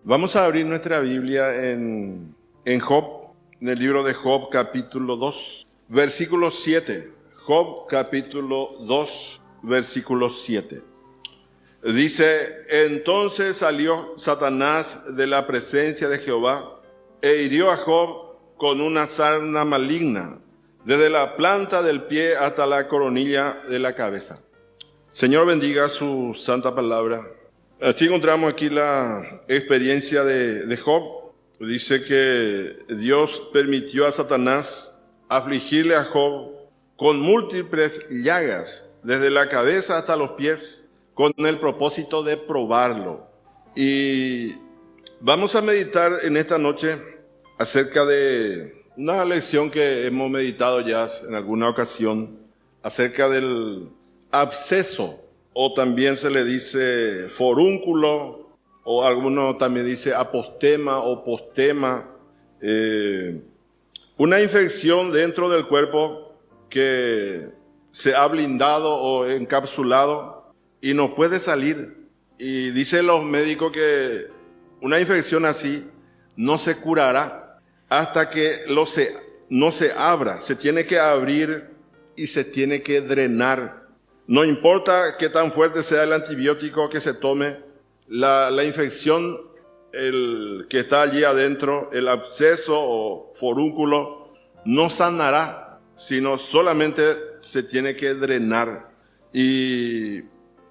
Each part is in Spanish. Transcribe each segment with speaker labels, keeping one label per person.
Speaker 1: Vamos a abrir nuestra Biblia en Job, en el libro de Job, capítulo 2, versículo 7. Job, capítulo 2, versículo 7. Dice: entonces salió Satanás de la presencia de Jehová e hirió a Job con una sarna maligna, desde la planta del pie hasta la coronilla de la cabeza. Señor, bendiga su santa palabra. Así encontramos aquí la experiencia de Job. Dice que Dios permitió a Satanás afligirle a Job con múltiples llagas, desde la cabeza hasta los pies, con el propósito de probarlo. Y vamos a meditar en esta noche acerca de una lección que hemos meditado ya en alguna ocasión, acerca del absceso, o también se le dice forúnculo, o alguno también dice apostema o postema, una infección dentro del cuerpo que se ha blindado o encapsulado y no puede salir. Y dicen los médicos que una infección así no se curará hasta que no se abra. Se tiene que abrir y se tiene que drenar. No importa qué tan fuerte sea el antibiótico que se tome, la infección que está allí adentro, el absceso o forúnculo, no sanará, sino solamente se tiene que drenar. Y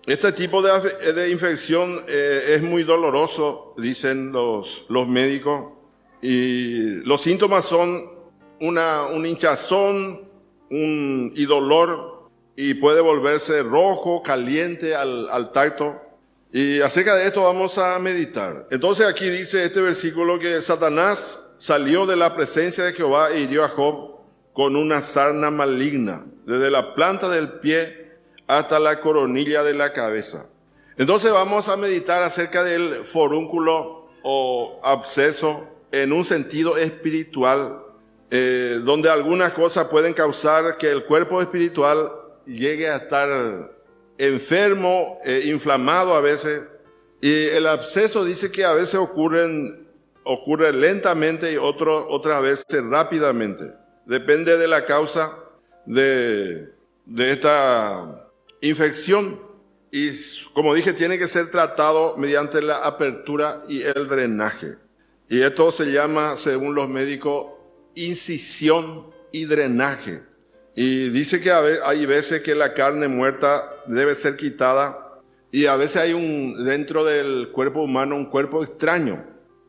Speaker 1: este tipo de infección es muy doloroso, dicen los médicos, y los síntomas son un hinchazón y dolor, y puede volverse rojo, caliente al tacto. Y acerca de esto vamos a meditar. Entonces aquí dice este versículo que Satanás salió de la presencia de Jehová e hirió a Job con una sarna maligna, desde la planta del pie hasta la coronilla de la cabeza. Entonces vamos a meditar acerca del forúnculo o absceso en un sentido espiritual, donde algunas cosas pueden causar que el cuerpo espiritual llegue a estar enfermo, inflamado a veces. Y el absceso dice que a veces ocurre lentamente y otras veces rápidamente. Depende de la causa de esta infección. Y como dije, tiene que ser tratado mediante la apertura y el drenaje. Y esto se llama, según los médicos, incisión y drenaje. Y dice que hay veces que la carne muerta debe ser quitada, y a veces hay dentro del cuerpo humano un cuerpo extraño.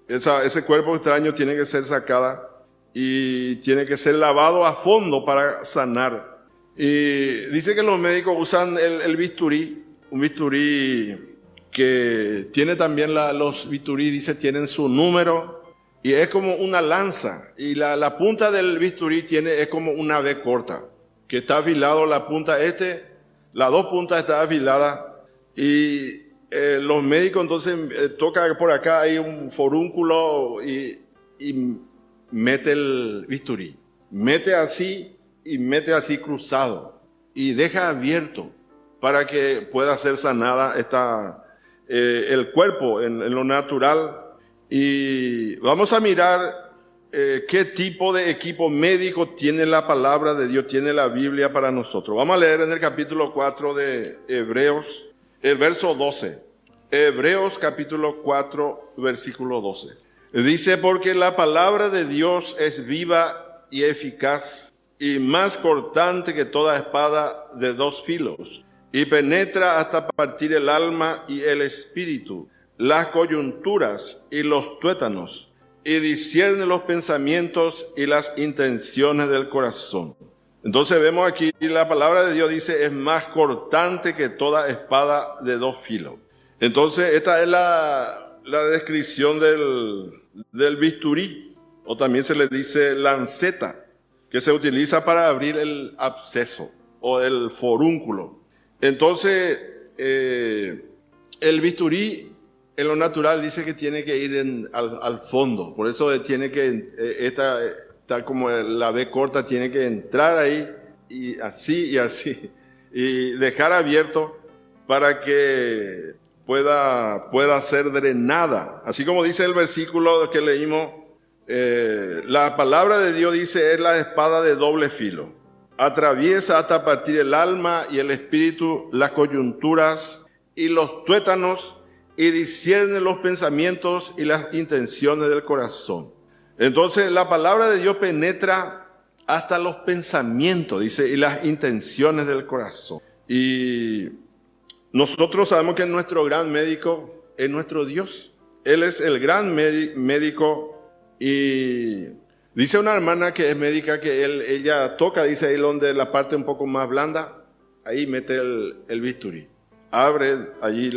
Speaker 1: Ese cuerpo extraño tiene que ser sacada y tiene que ser lavado a fondo para sanar. Y dice que los médicos usan el bisturí, un bisturí que tiene también los bisturí, dice, tienen su número. Y es como una lanza, y la punta del bisturí es como una V corta, que está afilado la punta las dos puntas están afiladas, y los médicos entonces toca por acá, hay un forúnculo, y mete el bisturí, mete así cruzado, y deja abierto para que pueda ser sanada el cuerpo en lo natural. Y vamos a mirar qué tipo de equipo médico tiene la palabra de Dios, tiene la Biblia para nosotros. Vamos a leer en el capítulo 4 de Hebreos, el verso 12. Hebreos capítulo 4, versículo 12. Dice: porque la palabra de Dios es viva y eficaz, y más cortante que toda espada de dos filos, y penetra hasta partir el alma y el espíritu, las coyunturas y los tuétanos, y discierne los pensamientos y las intenciones del corazón. Entonces vemos aquí, la palabra de Dios dice, es más cortante que toda espada de dos filos. Entonces esta es la descripción del bisturí, o también se le dice lanceta, que se utiliza para abrir el absceso o el forúnculo. Entonces el bisturí en lo natural dice que tiene que ir al fondo, por eso tiene que, está como la V corta, tiene que entrar ahí, y así, y dejar abierto para que pueda ser drenada. Así como dice el versículo que leímos, la palabra de Dios dice, es la espada de doble filo. Atraviesa hasta partir el alma y el espíritu, las coyunturas y los tuétanos, y discierne los pensamientos y las intenciones del corazón. Entonces la palabra de Dios penetra hasta los pensamientos, dice, y las intenciones del corazón. Y nosotros sabemos que nuestro gran médico es nuestro Dios. Él es el gran médico. Y dice una hermana que es médica que ella toca, dice ahí donde la parte un poco más blanda, ahí mete el bisturí. Abre allí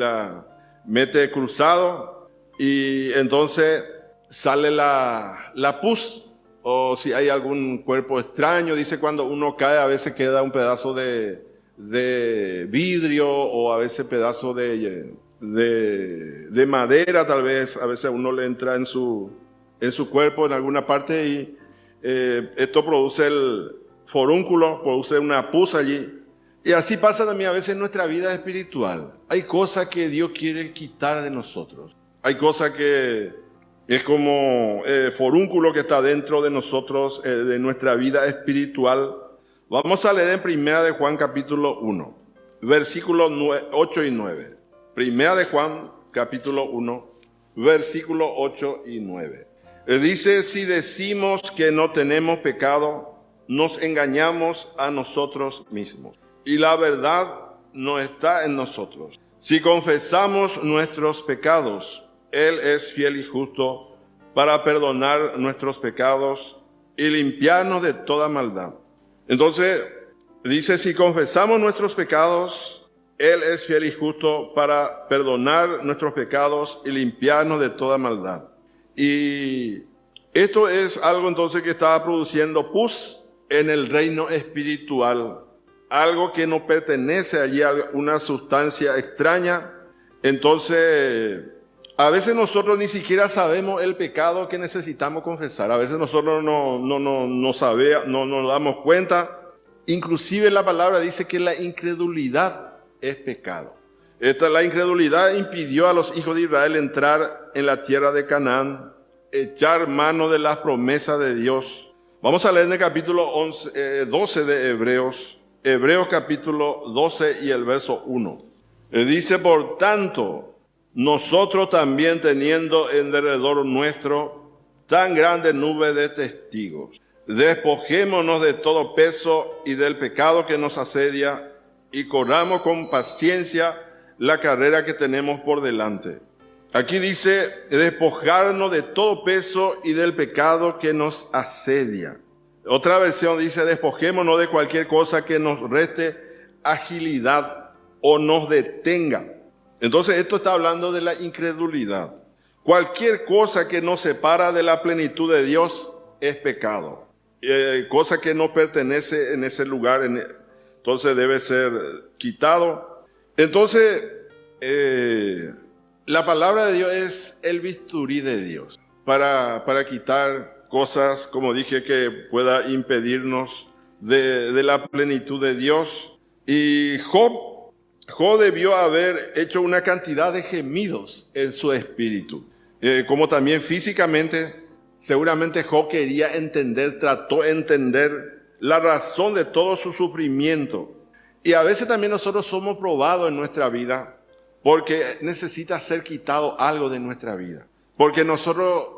Speaker 1: mete cruzado y entonces sale la pus. O si hay algún cuerpo extraño, dice cuando uno cae a veces queda un pedazo de vidrio o a veces pedazo de madera, tal vez a veces uno le entra en su cuerpo en alguna parte y esto produce el forúnculo, produce una pus allí. Y así pasa también a veces en nuestra vida espiritual. Hay cosas que Dios quiere quitar de nosotros. Hay cosas que es como forúnculo que está dentro de nosotros, de nuestra vida espiritual. Vamos a leer en Primera de Juan capítulo 1, versículos 8 y 9. Primera de Juan capítulo 1, versículos 8 y 9. Dice, si decimos que no tenemos pecado, nos engañamos a nosotros mismos. Y la verdad no está en nosotros. Si confesamos nuestros pecados, Él es fiel y justo para perdonar nuestros pecados y limpiarnos de toda maldad. Entonces, dice, si confesamos nuestros pecados, Él es fiel y justo para perdonar nuestros pecados y limpiarnos de toda maldad. Y esto es algo entonces que estaba produciendo pus en el reino espiritual. Algo que no pertenece allí a una sustancia extraña. Entonces, a veces nosotros ni siquiera sabemos el pecado que necesitamos confesar. A veces nosotros no nos damos cuenta. Inclusive la palabra dice que la incredulidad es pecado. La incredulidad impidió a los hijos de Israel entrar en la tierra de Canaán, echar mano de las promesas de Dios. Vamos a leer en el capítulo 12 de Hebreos. Hebreos capítulo 12 y el verso 1. Dice, por tanto, nosotros también teniendo en derredor nuestro tan grande nube de testigos, despojémonos de todo peso y del pecado que nos asedia y corramos con paciencia la carrera que tenemos por delante. Aquí dice despojarnos de todo peso y del pecado que nos asedia. Otra versión dice despojémonos de cualquier cosa que nos reste agilidad o nos detenga. Entonces esto está hablando de la incredulidad. Cualquier cosa que nos separa de la plenitud de Dios es pecado. Cosa que no pertenece en ese lugar, entonces debe ser quitado. Entonces la palabra de Dios es el bisturí de Dios para quitar cosas, como dije, que pueda impedirnos de la plenitud de Dios. Y Job debió haber hecho una cantidad de gemidos en su espíritu. Como también físicamente, seguramente Job quería entender, trató de entender la razón de todo su sufrimiento. Y a veces también nosotros somos probados en nuestra vida porque necesita ser quitado algo de nuestra vida. Porque nosotros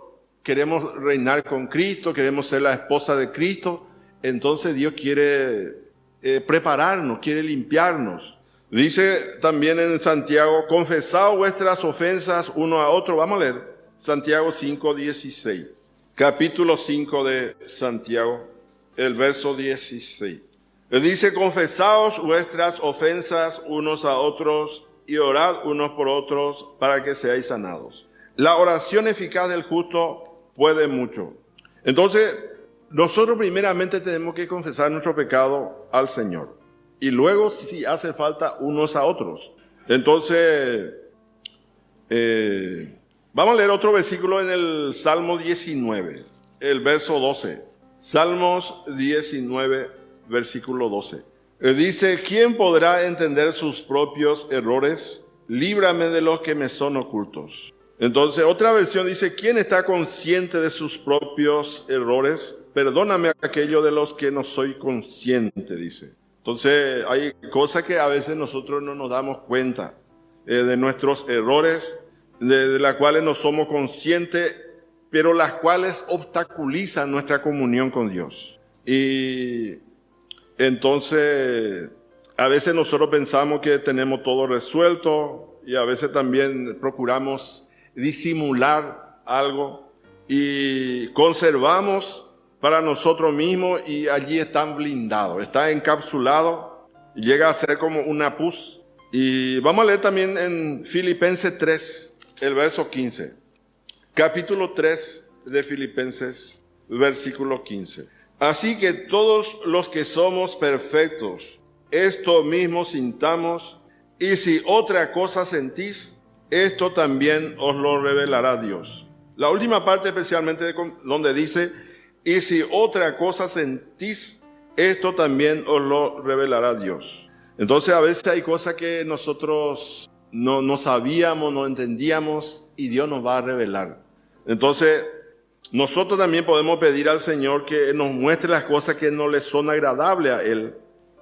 Speaker 1: queremos reinar con Cristo, queremos ser la esposa de Cristo, entonces Dios quiere prepararnos, quiere limpiarnos. Dice también en Santiago, confesad vuestras ofensas uno a otro. Vamos a leer Santiago 5:16. Capítulo 5 de Santiago, el verso 16. Dice, confesaos vuestras ofensas unos a otros y orad unos por otros para que seáis sanados. La oración eficaz del justo puede mucho. Entonces, nosotros primeramente tenemos que confesar nuestro pecado al Señor. Y luego, si hace falta, unos a otros. Entonces, vamos a leer otro versículo en el Salmo 19, el verso 12. Salmos 19, versículo 12. Dice, ¿quién podrá entender sus propios errores? líbrame de los que me son ocultos. Entonces, otra versión dice, ¿quién está consciente de sus propios errores? Perdóname aquello de los que no soy consciente, dice. Entonces, hay cosas que a veces nosotros no nos damos cuenta de nuestros errores, de las cuales no somos conscientes, pero las cuales obstaculizan nuestra comunión con Dios. Y entonces, a veces nosotros pensamos que tenemos todo resuelto y a veces también procuramos disimular algo y conservamos para nosotros mismos y allí están blindados, está encapsulado, llega a ser como una pus. Y vamos a leer también en Filipenses 3, el verso 15. Capítulo 3 de Filipenses, versículo 15. Así que todos los que somos perfectos, esto mismo sintamos, y si otra cosa sentís, esto también os lo revelará Dios. La última parte especialmente donde dice, y si otra cosa sentís, esto también os lo revelará Dios. Entonces a veces hay cosas que nosotros no sabíamos, no entendíamos, y Dios nos va a revelar. Entonces nosotros también podemos pedir al Señor que nos muestre las cosas que no le son agradables a Él.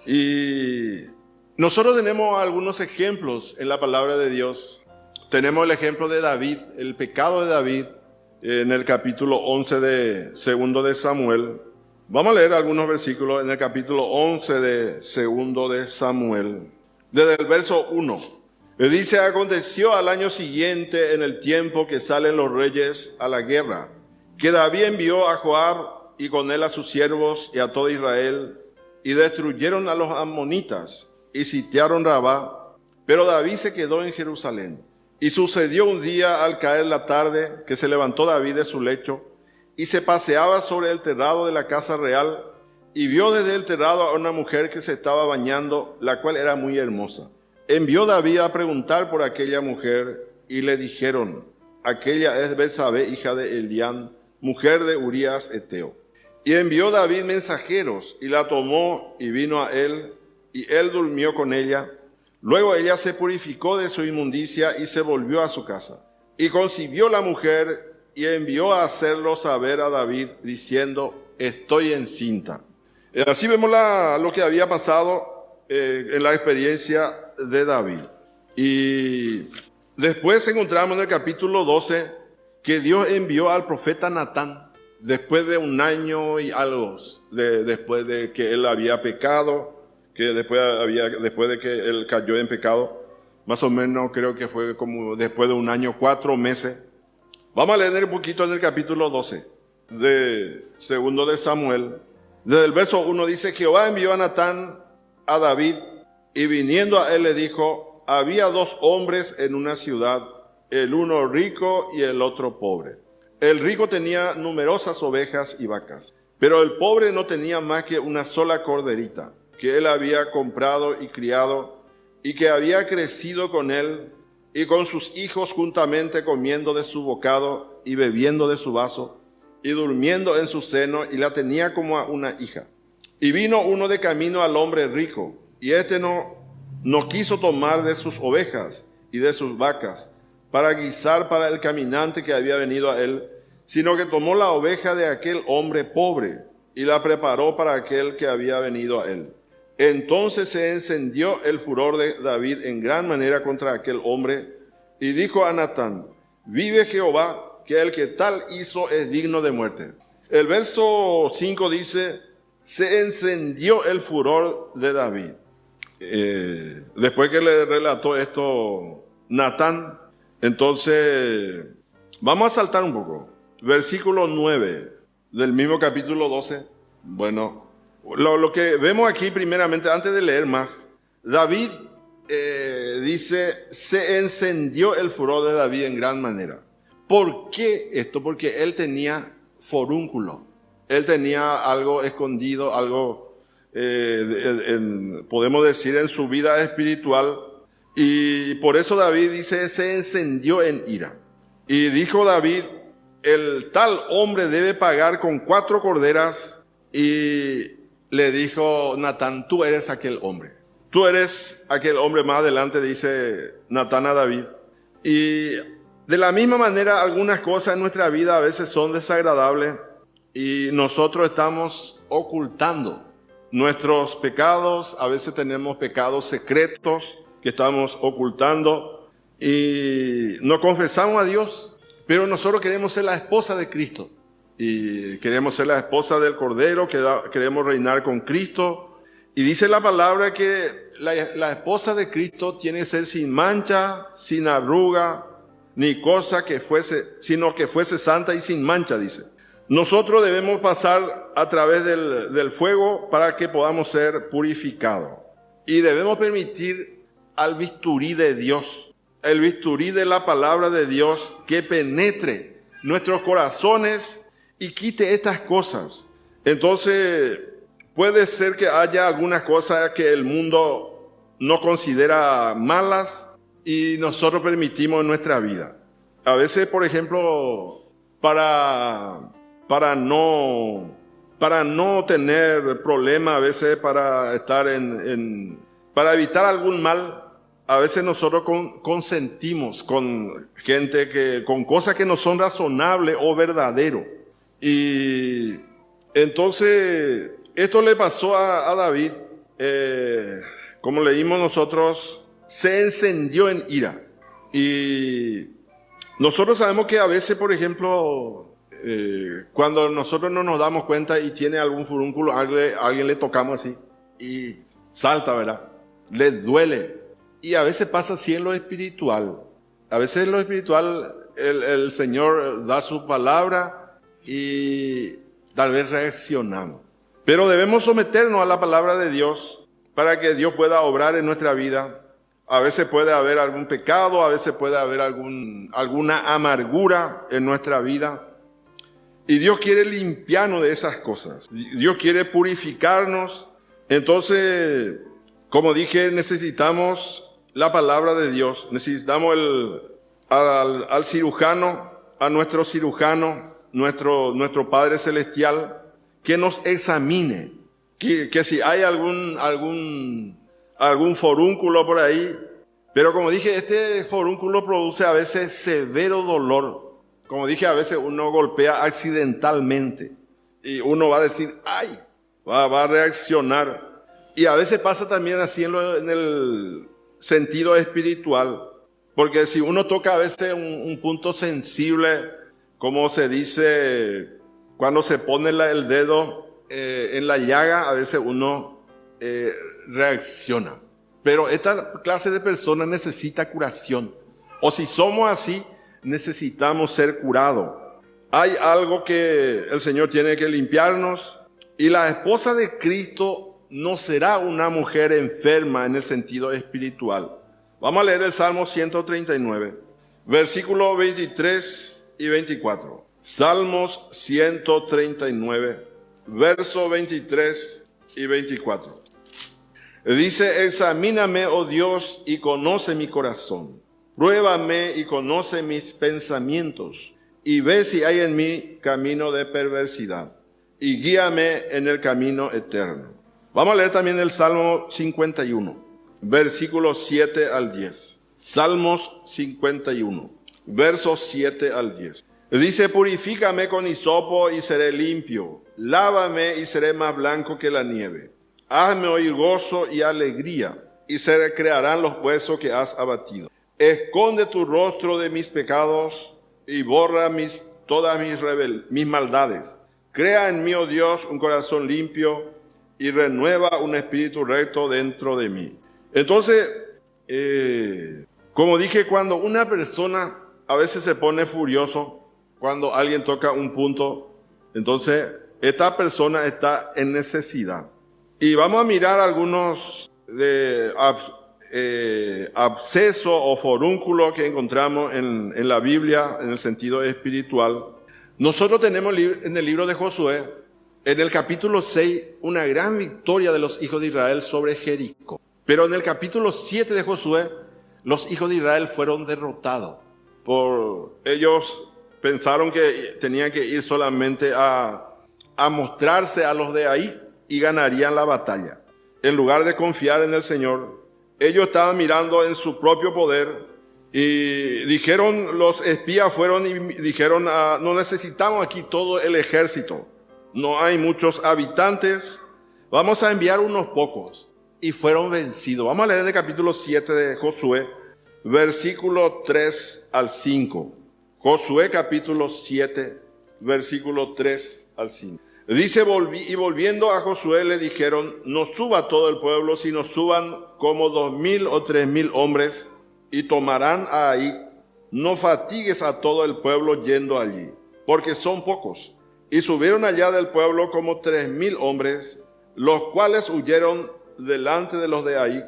Speaker 1: Y nosotros tenemos algunos ejemplos en la palabra de Dios. Tenemos el ejemplo de David, el pecado de David, en el capítulo 11 de Segundo de Samuel. Vamos a leer algunos versículos en el capítulo 11 de Segundo de Samuel. Desde el verso 1. Dice, aconteció al año siguiente, en el tiempo que salen los reyes a la guerra, que David envió a Joab y con él a sus siervos y a todo Israel, y destruyeron a los amonitas y sitiaron Rabá, pero David se quedó en Jerusalén. Y sucedió un día al caer la tarde que se levantó David de su lecho y se paseaba sobre el terrado de la casa real y vio desde el terrado a una mujer que se estaba bañando, la cual era muy hermosa. Envió David a preguntar por aquella mujer y le dijeron, aquella es Betsabé, hija de Elián, mujer de Urías Eteo. Y envió David mensajeros y la tomó y vino a él y él durmió con ella. Luego ella se purificó de su inmundicia y se volvió a su casa. Y concibió la mujer y envió a hacerlo saber a David diciendo, estoy encinta. Así vemos lo que había pasado en la experiencia de David. Y después encontramos en el capítulo 12 que Dios envió al profeta Natán después de un año y algo, después de que él había pecado, que después de que él cayó en pecado, más o menos creo que fue como después de un año, 4 meses. Vamos a leer un poquito en el capítulo 12 de Segundo de Samuel. Desde el verso 1 dice, Jehová envió a Natán a David, y viniendo a él le dijo, había 2 hombres en una ciudad, el uno rico y el otro pobre. El rico tenía numerosas ovejas y vacas, pero el pobre no tenía más que una sola corderita, que él había comprado y criado, y que había crecido con él y con sus hijos juntamente, comiendo de su bocado y bebiendo de su vaso, y durmiendo en su seno, y la tenía como a una hija. Y vino uno de camino al hombre rico, y éste no quiso tomar de sus ovejas y de sus vacas, para guisar para el caminante que había venido a él, sino que tomó la oveja de aquel hombre pobre, y la preparó para aquel que había venido a él. Entonces se encendió el furor de David en gran manera contra aquel hombre, y dijo a Natán, vive Jehová, que el que tal hizo es digno de muerte. El verso 5 dice, se encendió el furor de David. Después que le relató esto Natán, entonces vamos a saltar un poco. Versículo 9 del mismo capítulo 12. Bueno, lo que vemos aquí primeramente, antes de leer más, David dice, se encendió el furor de David en gran manera. ¿Por qué esto? Porque él tenía forúnculo. Él tenía algo escondido, algo, podemos decir, en su vida espiritual. Y por eso David dice, se encendió en ira. Y dijo David, el tal hombre debe pagar con 4 corderas. Y le dijo Natán, tú eres aquel hombre. tú eres aquel hombre. Más adelante dice Natán a David. Y de la misma manera, algunas cosas en nuestra vida a veces son desagradables y nosotros estamos ocultando nuestros pecados. A veces tenemos pecados secretos que estamos ocultando y no confesamos a Dios, pero nosotros queremos ser la esposa de Cristo y queremos ser la esposa del Cordero, queremos reinar con Cristo. Y dice la palabra que la esposa de Cristo tiene que ser sin mancha, sin arruga, ni cosa que fuese, sino que fuese santa y sin mancha, dice. Nosotros debemos pasar a través del fuego para que podamos ser purificados. Y debemos permitir al bisturí de Dios, el bisturí de la palabra de Dios, que penetre nuestros corazones y quite estas cosas. Entonces, puede ser que haya algunas cosas que el mundo no considera malas y nosotros permitimos en nuestra vida. A veces, por ejemplo, para no tener problemas, a veces para estar para evitar algún mal, a veces nosotros consentimos con gente con cosas que no son razonables o verdaderos. Y entonces, esto le pasó a David, como leímos nosotros, se encendió en ira. Y nosotros sabemos que a veces, por ejemplo, cuando nosotros no nos damos cuenta y tiene algún furúnculo, alguien le tocamos así y salta, ¿verdad? Le duele. Y a veces pasa así en lo espiritual. A veces en lo espiritual el Señor da su palabra y tal vez reaccionamos. Pero debemos someternos a la palabra de Dios para que Dios pueda obrar en nuestra vida. A veces puede haber algún pecado, a veces puede haber alguna amargura en nuestra vida. Y Dios quiere limpiarnos de esas cosas. Dios quiere purificarnos. Entonces, como dije, necesitamos la palabra de Dios. Necesitamos al cirujano, a nuestro cirujano, nuestro Padre Celestial, que nos examine. Que si hay algún forúnculo por ahí. Pero como dije, este forúnculo produce a veces severo dolor. Como dije, a veces uno golpea accidentalmente y uno va a decir, ¡ay! Va a reaccionar. Y a veces pasa también así en el sentido espiritual. Porque si uno toca a veces un punto sensible, como se dice, cuando se pone el dedo en la llaga, a veces uno reacciona. Pero esta clase de personas necesita curación. O si somos así, necesitamos ser curados. Hay algo que el Señor tiene que limpiarnos. Y la esposa de Cristo no será una mujer enferma en el sentido espiritual. Vamos a leer el Salmo 139, versículos 23 y 24. Salmos 139, versos 23 y 24. Dice, examíname, oh Dios, y conoce mi corazón. Pruébame y conoce mis pensamientos, y ve si hay en mí camino de perversidad, y guíame en el camino eterno. Vamos a leer también el Salmo 51, versículos 7 al 10. Salmos 51, versos 7 al 10. Dice, purifícame con hisopo y seré limpio, lávame y seré más blanco que la nieve. Hazme oír gozo y alegría, y se recrearán los huesos que has abatido. Esconde tu rostro de mis pecados y borra todas mis maldades. Crea en mí, oh Dios, un corazón limpio y renueva un espíritu recto dentro de mí. Entonces, como dije, cuando una persona a veces se pone furioso, cuando alguien toca un punto, entonces esta persona está en necesidad. Y vamos a mirar algunos abscesos o forúnculos que encontramos en la Biblia en el sentido espiritual. Nosotros tenemos en el libro de Josué, en el capítulo 6, una gran victoria de los hijos de Israel sobre Jericó. Pero en el capítulo 7 de Josué, los hijos de Israel fueron derrotados. Ellos pensaron que tenían que ir solamente a mostrarse a los de ahí y ganarían la batalla. en lugar de confiar en el Señor. Ellos estaban mirando en su propio poder y dijeron, los espías fueron y dijeron, no necesitamos aquí todo el ejército, no hay muchos habitantes, vamos a enviar unos pocos. Y fueron vencidos. Vamos a leer en el capítulo 7 de Josué, versículo 3 al 5. Josué capítulo 7, versículo 3 al 5. Dice, volviendo a Josué le dijeron, no suba todo el pueblo, sino suban como 2,000 o 3,000 hombres y tomarán a Ai. No fatigues a todo el pueblo yendo allí, porque son pocos. Y subieron allá del pueblo como 3,000 hombres, los cuales huyeron delante de los de Ai.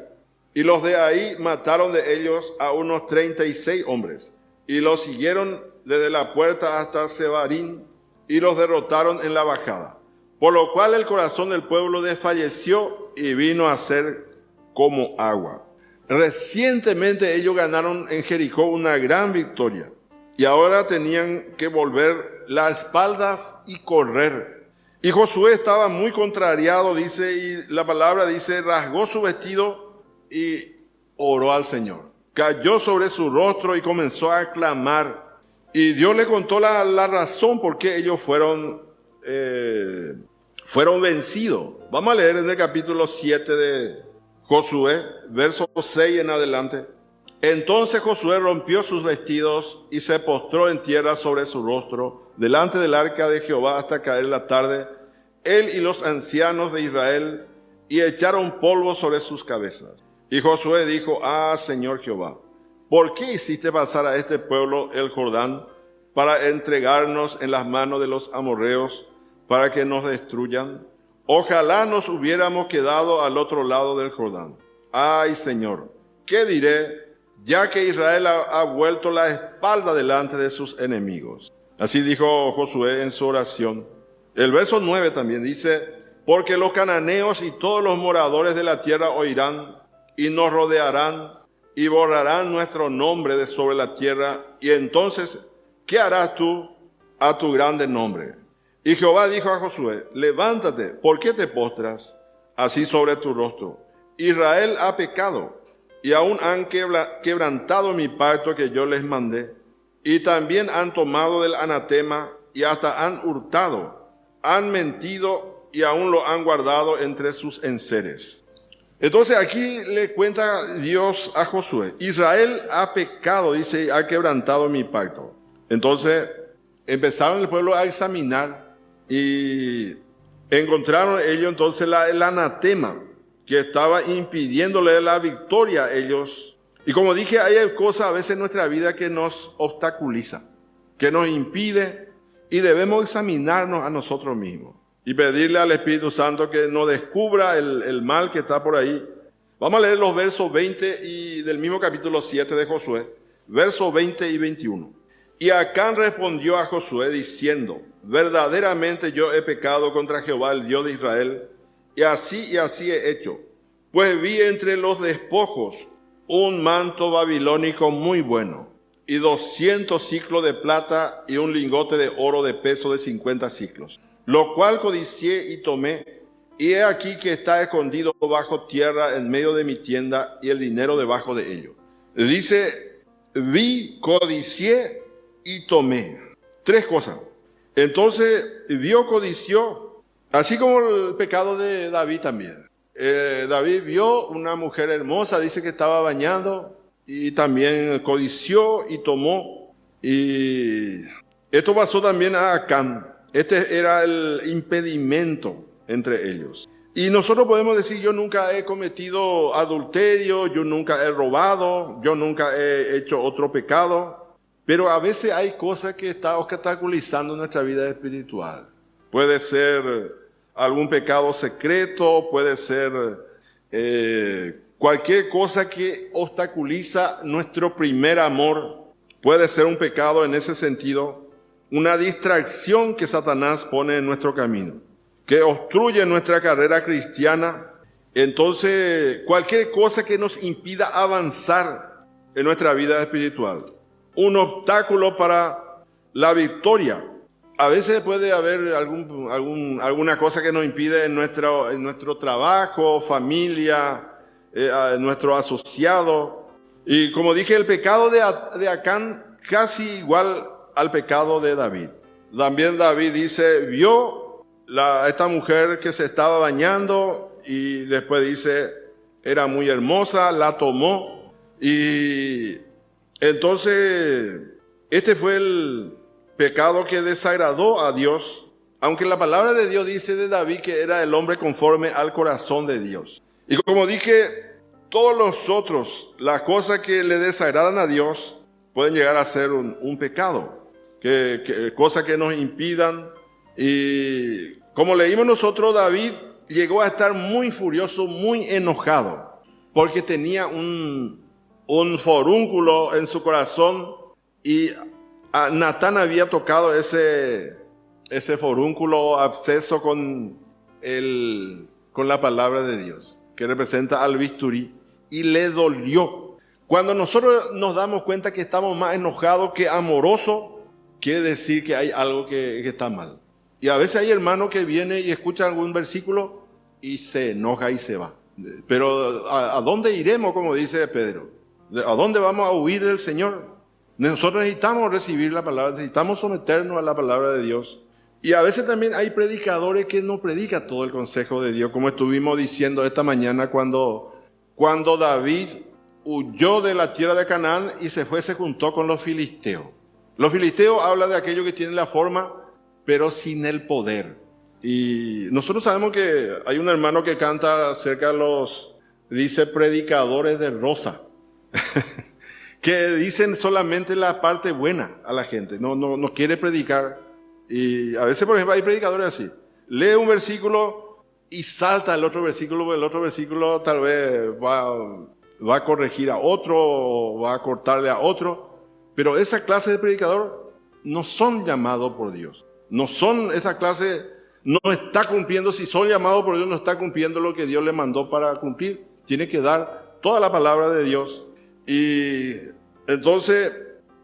Speaker 1: Y los de Ai mataron de ellos a unos 36 hombres, y los siguieron desde la puerta hasta Sebarim, y los derrotaron en la bajada. Por lo cual el corazón del pueblo desfalleció y vino a ser como agua. Recientemente ellos ganaron en Jericó una gran victoria y ahora tenían que volver las espaldas y correr. Y Josué estaba muy contrariado, dice, y la palabra dice, rasgó su vestido y oró al Señor. Cayó sobre su rostro y comenzó a clamar. Y Dios le contó la razón por qué ellos fueron vencidos. Vamos a leer en el capítulo 7 de Josué, verso 6 en adelante. Entonces Josué rompió sus vestidos y se postró en tierra sobre su rostro, delante del arca de Jehová hasta caer la tarde, él y los ancianos de Israel, y echaron polvo sobre sus cabezas. Y Josué dijo, Señor Jehová, ¿por qué hiciste pasar a este pueblo el Jordán para entregarnos en las manos de los amorreos para que nos destruyan? Ojalá nos hubiéramos quedado al otro lado del Jordán. Ay, Señor, ¿qué diré? Ya que Israel ha vuelto la espalda delante de sus enemigos. Así dijo Josué en su oración. El verso 9 también dice, porque los cananeos y todos los moradores de la tierra oirán y nos rodearán y borrarán nuestro nombre de sobre la tierra. Y entonces, ¿qué harás tú a tu grande nombre? Y Jehová dijo a Josué, levántate, ¿por qué te postras así sobre tu rostro? Israel ha pecado y aún han quebrantado mi pacto que yo les mandé. Y también han tomado del anatema y hasta han hurtado, han mentido y aún lo han guardado entre sus enseres. Entonces aquí le cuenta Dios a Josué, Israel ha pecado, dice, ha quebrantado mi pacto. Entonces empezaron el pueblo a examinar y encontraron ellos entonces el anatema que estaba impidiéndole la victoria a ellos. Y como dije, hay cosas a veces en nuestra vida que nos obstaculiza, que nos impide, y debemos examinarnos a nosotros mismos y pedirle al Espíritu Santo que nos descubra el mal que está por ahí. Vamos a leer los versos 20 y del mismo capítulo 7 de Josué, versos 20 y 21. Y Acán respondió a Josué diciendo, verdaderamente yo he pecado contra Jehová, el Dios de Israel, y así he hecho. Pues vi entre los despojos un manto babilónico muy bueno, y 200 siclos de plata y un lingote de oro de peso de 50 siclos. Lo cual codicié y tomé, y he aquí que está escondido bajo tierra en medio de mi tienda, y el dinero debajo de ello. Dice, vi, codicié y tomé. Tres cosas. Entonces, vio, codició, así como el pecado de David también. David vio una mujer hermosa, dice que estaba bañando, y también codició y tomó. Y esto pasó también a Acán. Este era el impedimento entre ellos. Y nosotros podemos decir, yo nunca he cometido adulterio, yo nunca he robado, yo nunca he hecho otro pecado. Pero a veces hay cosas que están obstaculizando nuestra vida espiritual. Puede ser algún pecado secreto, puede ser cualquier cosa que obstaculiza nuestro primer amor. Puede ser un pecado en ese sentido, una distracción que Satanás pone en nuestro camino, que obstruye nuestra carrera cristiana. Entonces, cualquier cosa que nos impida avanzar en nuestra vida espiritual, un obstáculo para la victoria. A veces puede haber alguna cosa que nos impide en nuestro trabajo, familia, a nuestro asociado. Y como dije, el pecado de Acán casi igual al pecado de David. También David dice, vio a esta mujer que se estaba bañando y después dice, era muy hermosa, la tomó. Y entonces, este fue el pecado que desagradó a Dios, aunque la palabra de Dios dice de David que era el hombre conforme al corazón de Dios. Y como dije, todos los otros, las cosas que le desagradan a Dios, pueden llegar a ser un pecado, cosas que nos impidan. Y como leímos nosotros, David llegó a estar muy furioso, muy enojado, porque tenía un forúnculo en su corazón y Natán había tocado ese forúnculo absceso con la palabra de Dios, que representa al bisturí, y le dolió. Cuando nosotros nos damos cuenta que estamos más enojados que amorosos, quiere decir que hay algo que está mal. Y a veces hay hermanos que vienen y escuchan algún versículo y se enoja y se va. Pero ¿a dónde iremos, como dice Pedro? ¿A dónde vamos a huir del Señor? Nosotros necesitamos recibir la palabra, necesitamos someternos a la palabra de Dios. Y a veces también hay predicadores que no predican todo el consejo de Dios, como estuvimos diciendo esta mañana cuando David huyó de la tierra de Canaán y se juntó con los filisteos. Los filisteos hablan de aquello que tiene la forma, pero sin el poder. Y nosotros sabemos que hay un hermano que canta acerca de dice predicadores de rosa. Que dicen solamente la parte buena a la gente, no quiere predicar. Y a veces, por ejemplo, hay predicadores así, lee un versículo y salta el otro versículo, porque el otro versículo tal vez va a corregir a otro, o va a cortarle a otro, pero esa clase de predicador no son llamados por Dios, esa clase no está cumpliendo. Si son llamados por Dios, no está cumpliendo lo que Dios le mandó para cumplir. Tiene que dar toda la palabra de Dios. Y entonces,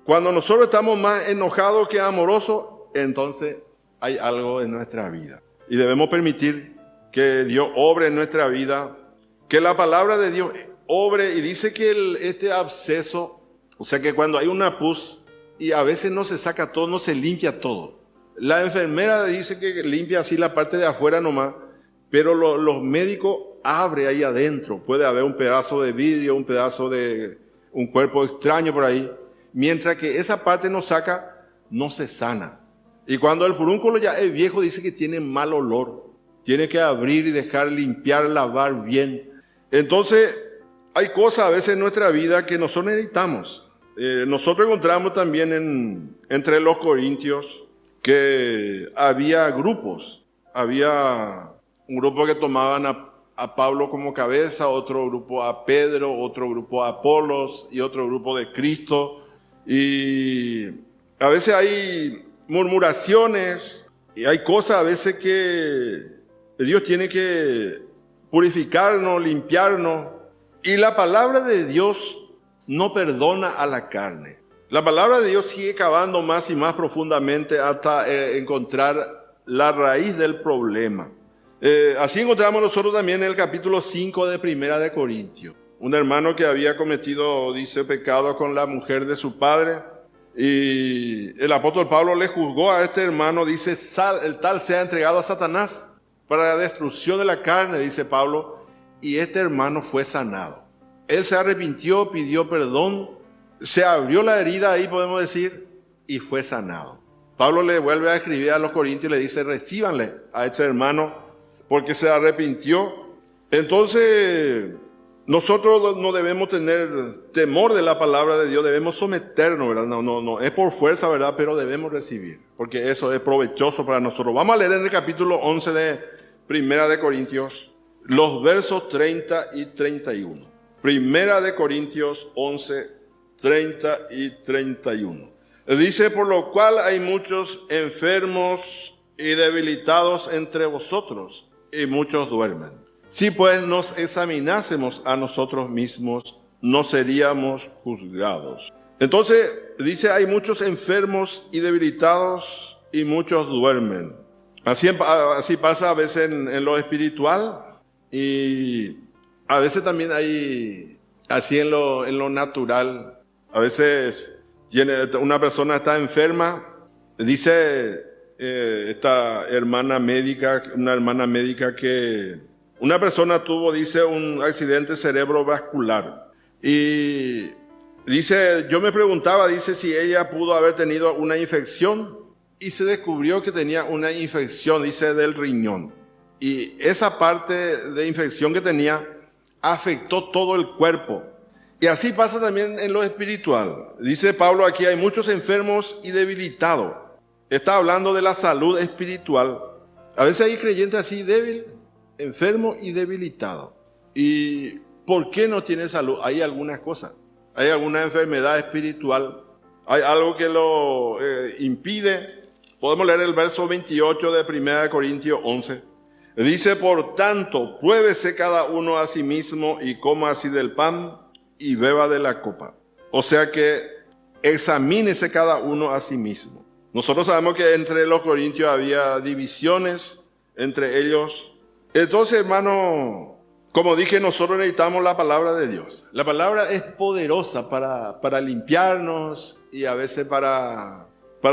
Speaker 1: cuando nosotros estamos más enojados que amorosos, entonces hay algo en nuestra vida. Y debemos permitir que Dios obre en nuestra vida, que la palabra de Dios obre. Y dice que este absceso, o sea que cuando hay una pus, y a veces no se saca todo, no se limpia todo. La enfermera dice que limpia así la parte de afuera nomás, pero los médicos abren ahí adentro. Puede haber un pedazo de vidrio, un pedazo de un cuerpo extraño por ahí. Mientras que esa parte no saca, no se sana. Y cuando el furúnculo ya es viejo, dice que tiene mal olor. Tiene que abrir y dejar limpiar, lavar bien. Entonces, hay cosas a veces en nuestra vida que nosotros necesitamos. Nosotros encontramos también entre los corintios que había grupos. Había un grupo que tomaban a Pablo como cabeza, otro grupo a Pedro, otro grupo a Apolos y otro grupo de Cristo. Y a veces hay murmuraciones y hay cosas a veces que Dios tiene que purificarnos, limpiarnos. Y la palabra de Dios no perdona a la carne. La palabra de Dios sigue cavando más y más profundamente hasta encontrar la raíz del problema. Así encontramos nosotros también en el capítulo 5 de Primera de Corintios. Un hermano que había cometido, dice, pecado con la mujer de su padre. Y el apóstol Pablo le juzgó a este hermano, dice, el tal sea entregado a Satanás para la destrucción de la carne, dice Pablo. Y este hermano fue sanado. Él se arrepintió, pidió perdón, se abrió la herida ahí, podemos decir, y fue sanado. Pablo le vuelve a escribir a los corintios y le dice, recíbanle a este hermano porque se arrepintió. Entonces, nosotros no debemos tener temor de la palabra de Dios, debemos someternos, ¿verdad? No, es por fuerza, ¿verdad? Pero debemos recibir, porque eso es provechoso para nosotros. Vamos a leer en el capítulo 11 de Primera de Corintios, los versos 30 y 31. Primera de Corintios 11, 30 y 31. Dice, por lo cual hay muchos enfermos y debilitados entre vosotros, y muchos duermen. Si pues nos examinásemos a nosotros mismos, no seríamos juzgados. Entonces, dice, hay muchos enfermos y debilitados, y muchos duermen. Así pasa a veces en lo espiritual, y a veces también hay así en lo natural. A veces una persona está enferma, dice esta hermana médica, una hermana médica, que una persona tuvo, dice, un accidente cerebrovascular. Y dice, yo me preguntaba, dice, si ella pudo haber tenido una infección, y se descubrió que tenía una infección, dice, del riñón. Y esa parte de infección que tenía afectó todo el cuerpo. Y así pasa también en lo espiritual. Dice Pablo aquí, hay muchos enfermos y debilitados. Está hablando de la salud espiritual. A veces hay creyentes así débil, enfermo y debilitado. ¿Y por qué no tiene salud? Hay algunas cosas. Hay alguna enfermedad espiritual. Hay algo que lo impide. Podemos leer el verso 28 de 1 Corintios 11. Dice, por tanto, pruébese cada uno a sí mismo y coma así del pan y beba de la copa. O sea que examínese cada uno a sí mismo. Nosotros sabemos que entre los corintios había divisiones entre ellos. Entonces, hermano, como dije, nosotros necesitamos la palabra de Dios. La palabra es poderosa para limpiarnos y a veces para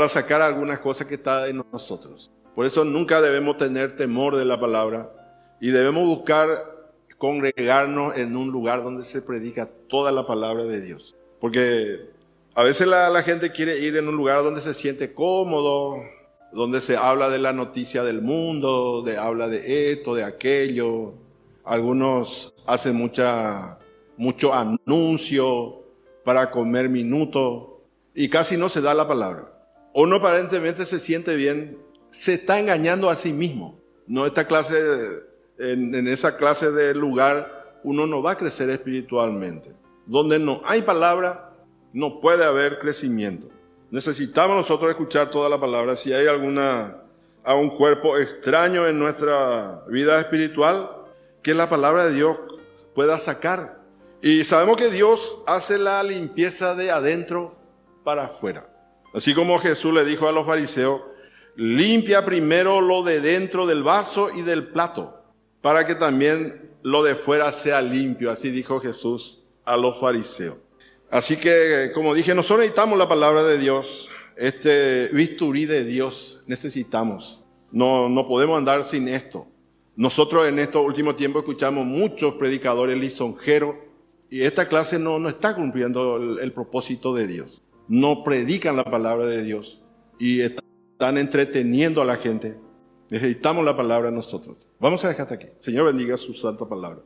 Speaker 1: sacar algunas cosas que están en nosotros. Por eso nunca debemos tener temor de la palabra y debemos buscar congregarnos en un lugar donde se predica toda la palabra de Dios. Porque a veces la gente quiere ir en un lugar donde se siente cómodo, donde se habla de la noticia del mundo, habla de esto, de aquello. Algunos hacen mucho anuncio para comer minutos y casi no se da la palabra. Uno aparentemente se siente bien, se está engañando a sí mismo. No, en esa clase de lugar uno no va a crecer espiritualmente. Donde no hay palabra, no puede haber crecimiento. Necesitamos nosotros escuchar toda la palabra. Si hay a un cuerpo extraño en nuestra vida espiritual, que la palabra de Dios pueda sacar. Y sabemos que Dios hace la limpieza de adentro para afuera. Así como Jesús le dijo a los fariseos, limpia primero lo de dentro del vaso y del plato, para que también lo de fuera sea limpio. Así dijo Jesús a los fariseos. Así que, como dije, nosotros necesitamos la palabra de Dios. Este bisturí de Dios necesitamos. No podemos andar sin esto. Nosotros en estos últimos tiempos escuchamos muchos predicadores lisonjeros y esta clase no está cumpliendo el propósito de Dios. No predican la palabra de Dios y están entreteniendo a la gente. Necesitamos la palabra nosotros. Vamos a dejar hasta aquí. Señor bendiga su santa palabra.